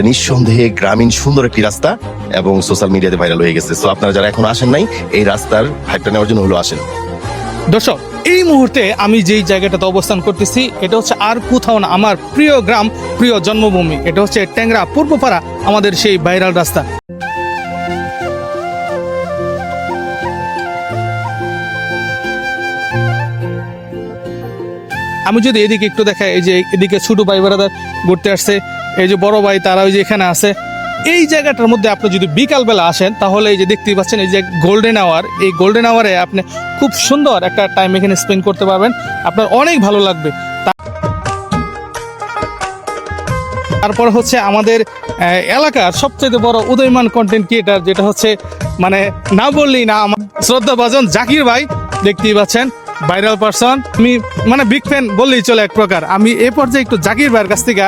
নিঃসন্দেহে গ্রামীণ সুন্দর একটি রাস্তা এবং সোশ্যাল মিডিয়াতে ভাইরাল হয়ে গেছে। সো আপনারা যারা এখন আসেন নাই, এই রাস্তার ভাইবটা নেওয়ার জন্য হলো আসেন। দর্শক, এই মুহূর্তে আমি যেই জায়গাটাতে অবস্থান করতেছি এটা হচ্ছে আর কোথাও না, আমার প্রিয় গ্রাম, প্রিয় জন্মভূমি। এটা হচ্ছে ট্যাংরা পূর্বপাড়া, আমাদের সেই ভাইরাল রাস্তা। আমি যদি এদিকে একটু দেখাই, এই যে এদিকে ছোট ভাই বেড়াদার ঘুরতে আসছে, এই যে বড় ভাই তারা ওই যে এখানে আছে। এই জায়গাটার মধ্যে আপনি যদি বিকালবেলা আসেন তাহলে এই যে দেখতেই পাচ্ছেন এই যে গোল্ডেন আওয়ার, এই গোল্ডেন আওয়ারে আপনি খুব সুন্দর একটা টাইম এখানে স্পেন্ড করতে পারবেন, আপনার অনেক ভালো লাগবে। তারপর হচ্ছে আমাদের এলাকার সবচেয়ে বড় উদয়মান কন্টেন্ট ক্রিয়েটার, যেটা হচ্ছে মানে না বললেই না, আমার শ্রদ্ধাভাজন জাকির ভাই, দেখতেই পাচ্ছেন ভাইরাল পারসন। আমি মানে বিগ ফ্যান বললেই চলে এক প্রকার। আমি এ পর্যায়ে একটু জাকির ভাইয়ের কাছ থেকে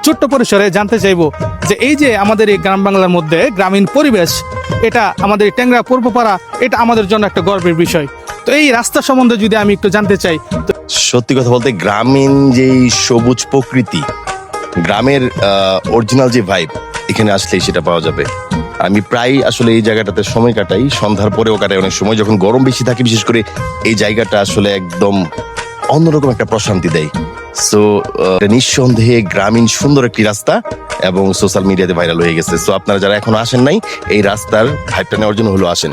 ছোট্ট পরিসরে জানতে চাইবো যে এই যে আমাদের এই গ্রাম বাংলার মধ্যে গ্রামীণ পরিবেশ, এটা আমাদের ট্যাংরা পূর্বপাড়া, এটা আমাদের জন্য একটা গর্বের বিষয়। তো এই রাস্তা সম্বন্ধে যদি আমি একটু জানতে চাই। সত্যি কথা বলতে গ্রামীণ যেই সবুজ প্রকৃতি, গ্রামের অরিজিনাল যে ভাইব, এখানে আসলেই সেটা পাওয়া যাবে। আমি প্রায় আসলে এই জায়গাটাতে সময় কাটাই, সন্ধ্যার পরেও কাটাই অনেক সময়, যখন গরম বেশি থাকে বিশেষ করে। এই জায়গাটা আসলে একদম অন্যরকম একটা প্রশান্তি দেয়। সো নিঃসন্দেহে গ্রামীণ সুন্দর একটি রাস্তা এবং সোশ্যাল মিডিয়াতে ভাইরাল হয়ে গেছে। সো আপনারা যারা এখনো আসেন নাই, এই রাস্তার ভাইবটা নেওয়ার জন্য হলো আসেন।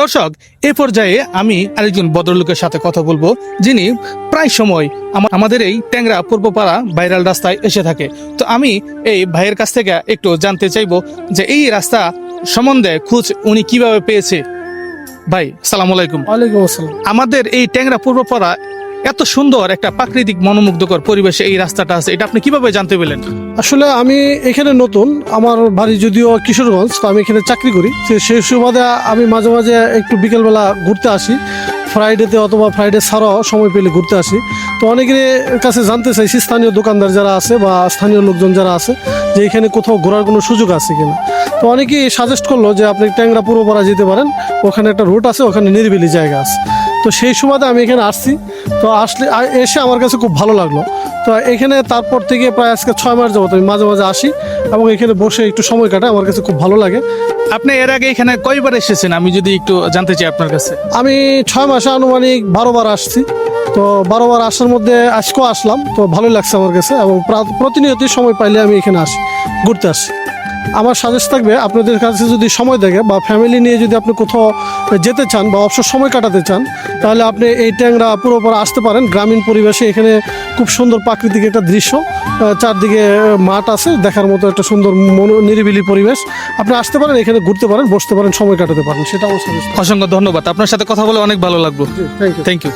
দর্শক, এ পর্যায়ে আমি আরেকজন ভদ্রলোকের সাথে কথা বলবো, যিনি প্রায় সময় আমাদের এই ট্যাংরা পূর্বপাড়া ভাইরাল রাস্তায় এসে থাকে। তো আমি এই ভাইয়ের কাছ থেকে একটু জানতে চাইবো যে এই রাস্তা সম্বন্ধে খোঁজ উনি কিভাবে পেয়েছে। ভাই, আসসালামু আলাইকুম। ওয়ালাইকুম আসসালাম। আমাদের এই ট্যাংরা পূর্বপাড়া এত সুন্দর একটা প্রাকৃতিক মনোমুগ্ধকর পরিবেশে এই রাস্তাটা আছে, এটা আপনি কিভাবে জানতে পেলেন? আসলে আমি এখানে নতুন, আমার বাড়ি যদিও কিশোরগঞ্জ, তো আমি এখানে চাকরি করি। সেই সুবাদে আমি মাঝে মাঝে একটু বিকেলবেলা ঘুরতে আসি, ফ্রাইডেতে অথবা ফ্রাইডে ছাড়াও সময় পেলে ঘুরতে আসি। তো অনেকের কাছে জানতে চাইছি, স্থানীয় দোকানদার যারা আছে বা স্থানীয় লোকজন যারা আছে, যে এখানে কোথাও ঘোরার কোনো সুযোগ আছে কিনা। তো অনেকেই সাজেস্ট করলো যে আপনি ট্যাংরা পূর্বপাড়া যেতে পারেন, ওখানে একটা রুট আছে, ওখানে নিরিবিলি জায়গা আছে। তো সেই সুবাদে আমি এখানে আসছি। তো এসে আমার কাছে খুব ভালো লাগলো। তো এখানে তারপর থেকে প্রায় আজকে 6 মাস যাবত আমি মাঝে মাঝে আসি এবং এখানে বসে একটু সময় কাটাই, আমার কাছে খুব ভালো লাগে। আপনি এর আগে এখানে কয়বার এসেছেন আমি যদি একটু জানতে চাই আপনার কাছে? আমি 6 মাসে আনুমানিক 12 বার আসছি। তো 12 বার আসার মধ্যে আজকেও আসলাম, তো ভালোই লাগছে আমার কাছে। এবং প্রতিনিয়তই সময় পাইলে আমি এখানে আসি, ঘুরতে আসি। আমার সাজেস্ট থাকবে, আপনাদের কাছে যদি সময় থাকে বা ফ্যামিলি নিয়ে যদি আপনি কোথাও যেতে চান বা অবসর সময় কাটাতে চান, তাহলে আপনি এই ট্যাংরা পূর্বপাড়া আসতে পারেন। গ্রামীণ পরিবেশে এখানে খুব সুন্দর প্রাকৃতিক একটা দৃশ্য, চারদিকে মাঠ আছে, দেখার মতো একটা সুন্দর নিরিবিলি পরিবেশ। আপনি আসতে পারেন, এখানে ঘুরতে পারেন, বসতে পারেন, সময় কাটাতে পারেন। সেটা আমার সাজেস্ট। অসংখ্য ধন্যবাদ, আপনার সাথে কথা বলে অনেক ভালো লাগলো। Thank you. Thank you.